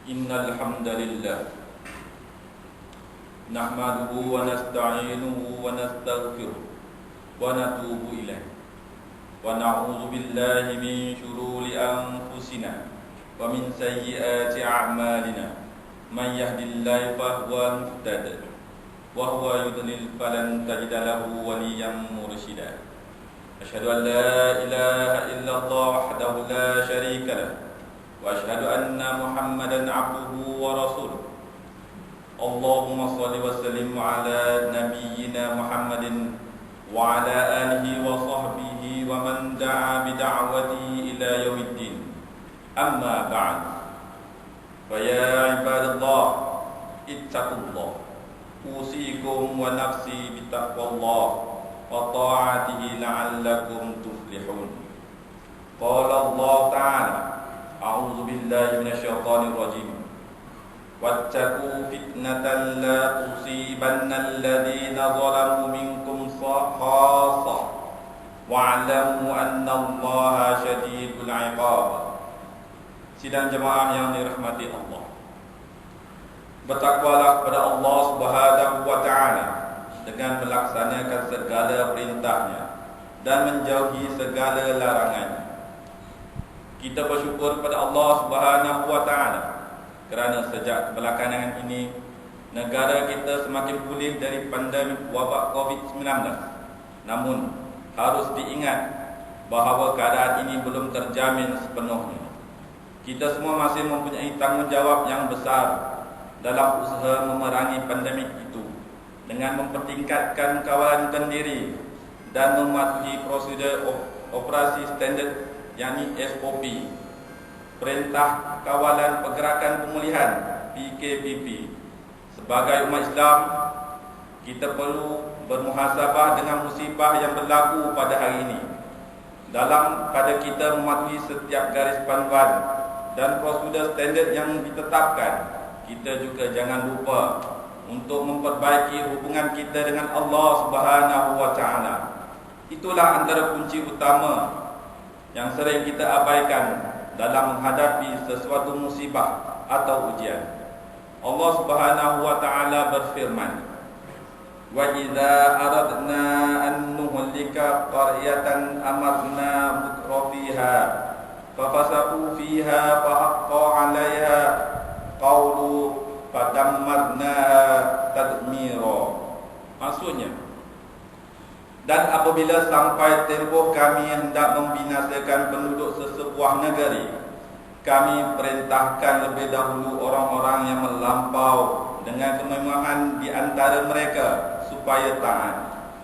Innal hamdalillah nahmaduhu wa nasta'inuhu wa nastaghfiruh wa natubu ilaih wa na'udzu billahi min shururi anfusina wa min sayyiati a'malina man yahdihillahu fahuwa muhtadi wa huwa yudlil falan tajida lahu waliyyan mursyida. Asyhadu an la ilaha illallah wahdahu la syarika lahu wa asyhadu anna Muhammadan abduhu wa rasuluh. Allahumma shalli wa sallim ala nabiyyina Muhammadin wa ala alihi wa sahbihi wa man da'a bi da'watihi ila yaumiddin. Amma ba'd. Fa ya ibadallah ittaqullah. Usikum wa nafsi bi taqwallah wa ta'atihi la'allakum tuflihun. Qala Allah ta'ala: A'udzu billahi minasyaitonir rajim. Wattaqu fitnatan la tusibanna alladhina zalamu minkum khassah wa'lamu anna Allaha syadidul 'iqab. Sidang jemaah yang dirahmati Allah, bertakwalah kepada Allah Subhanahu wa taala dengan melaksanakan segala perintahnya dan menjauhi segala larangannya. Kita bersyukur kepada Allah Subhanahu wa taala kerana sejak kebelakangan ini negara kita semakin pulih dari pandemik wabak COVID-19. Namun harus diingat bahawa keadaan ini belum terjamin sepenuhnya. Kita semua masih mempunyai tanggungjawab yang besar dalam usaha memerangi pandemik itu dengan mempertingkatkan kawalan diri dan mematuhi prosedur operasi standard yakni SOP, Perintah Kawalan Pergerakan Pemulihan PKPP. Sebagai umat Islam, kita perlu bermuhasabah dengan musibah yang berlaku pada hari ini. Pada kita mematuhi setiap garis panduan dan prosedur standard yang ditetapkan, kita juga jangan lupa untuk memperbaiki hubungan kita dengan Allah Subhanahu wa taala. Itulah antara kunci utama yang sering kita abaikan dalam menghadapi sesuatu musibah atau ujian. Allah Subhanahu wa taala berfirman: "Wa idza aradna an nuhlika qaryatan amarna mutrafiha fafasaqu fiha fahaqqa 'alaiha qawlu fadammarna tadmira." Maksudnya, dan apabila sampai tempoh kami hendak membinasakan penduduk sesebuah negeri, kami perintahkan lebih dahulu orang-orang yang melampau dengan kemewahan di antara mereka supaya taat.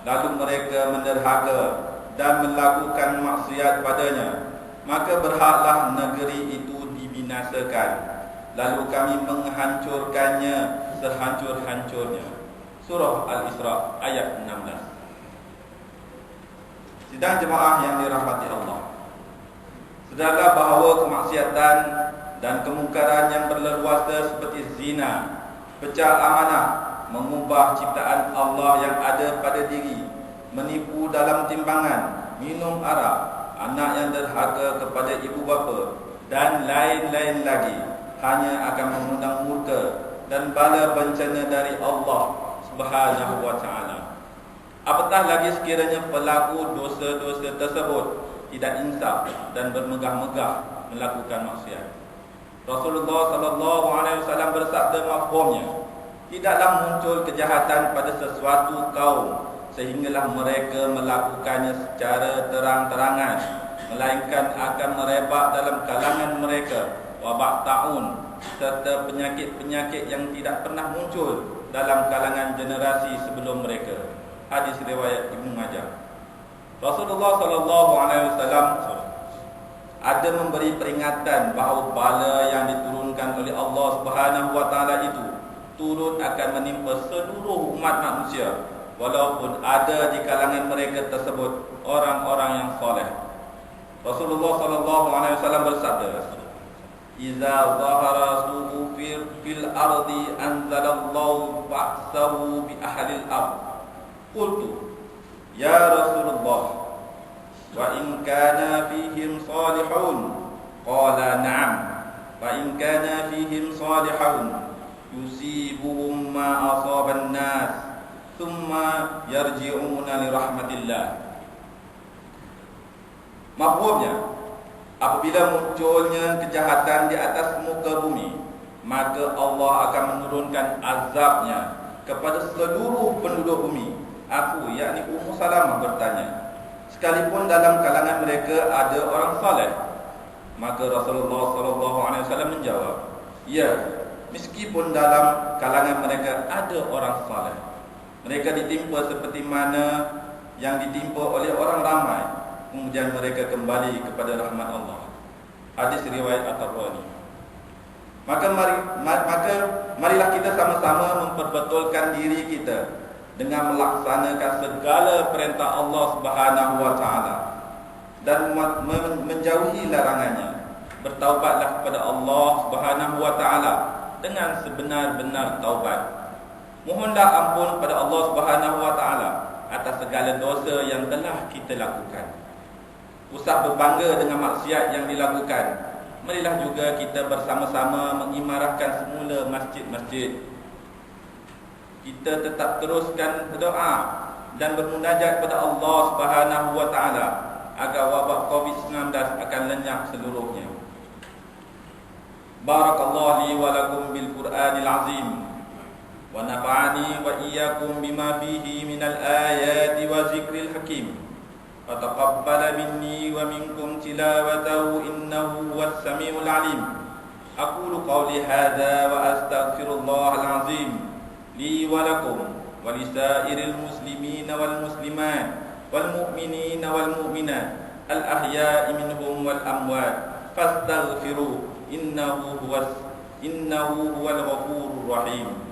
Lalu mereka menderhaka dan melakukan maksiat padanya, maka berhaklah negeri itu dibinasakan. Lalu kami menghancurkannya sehancur-hancurnya. Surah Al-Isra ayat 16. Sidang jemaah yang dirahmati Allah, sedarlah bahawa kemaksiatan dan kemungkaran yang berleluasa seperti zina, pecah amanah, mengubah ciptaan Allah yang ada pada diri, menipu dalam timbangan, minum arak, anak yang derhaka kepada ibu bapa, dan lain-lain lagi, hanya akan mengundang murka dan bala bencana dari Allah Subhanahu wa taala. Apatah lagi sekiranya pelaku dosa-dosa tersebut tidak insaf dan bermegah-megah melakukan maksiat. Rasulullah sallallahu alaihi wasallam bersabda mafhumnya, tidaklah muncul kejahatan pada sesuatu kaum sehinggalah mereka melakukannya secara terang-terangan, melainkan akan merebak dalam kalangan mereka wabak taun serta penyakit-penyakit yang tidak pernah muncul dalam kalangan generasi sebelum mereka. Hadis riwayat Ibnu Majah. Rasulullah sallallahu alaihi wasallam ada memberi peringatan bahawa bala yang diturunkan oleh Allah Subhanahu wa taala itu turut akan menimpa seluruh umat manusia, walaupun ada di kalangan mereka tersebut orang-orang yang soleh. Rasulullah sallallahu alaihi wasallam bersabda, "Idza zahara su'u fil ardi anzalallahu ba'sahu bi ahlil ardh." Qultu, "Ya Rasulullah, wa in kana fihim salihun?" Qala, "Na'am." "Fa in kana fihim salihun salihun yusibuhum ma asaban nas thumma yarji'una li rahmatillah. Mafhumnya, apabila munculnya kejahatan di atas muka bumi, maka Allah akan menurunkan azabnya kepada seluruh penduduk bumi. Aku, yakni Ummu Salamah bertanya, sekalipun dalam kalangan mereka ada orang saleh? Maka Rasulullah SAW menjawab, ya, meskipun dalam kalangan mereka ada orang saleh, mereka ditimpa seperti mana yang ditimpa oleh orang ramai, kemudian mereka kembali kepada rahmat Allah. Hadis riwayat At-Tabrani. Maka marilah kita sama-sama memperbetulkan diri kita dengan melaksanakan segala perintah Allah Subhanahu wa taala dan menjauhi larangannya. Bertaubatlah kepada Allah Subhanahu wa taala dengan sebenar-benar taubat. Mohonlah ampun kepada Allah Subhanahu wa taala atas segala dosa yang telah kita lakukan. Usah berbangga dengan maksiat yang dilakukan. Marilah juga kita bersama-sama mengimarahkan semula masjid-masjid. Kita tetap teruskan berdoa dan bermunajat kepada Allah Subhanahu wa taala agar wabak Covid-19 akan lenyap seluruhnya. Barakallahu li wa lakum bil Qur'anil azim wa nafa'ani wa iyyakum bima fihi minal ayati wa zikril hakim. Fataqabbal minni wa minkum tilawatahu innahu huwas samiul alim. Aqulu qawli hadza wa astaghfirullahal azim li wa lakum wa lisairil muslimina wal muslimat wal mu'minina wal mu'minat al ahya'i minhum wal amwat fastaghfiruh innahu huwal ghafurur rahim.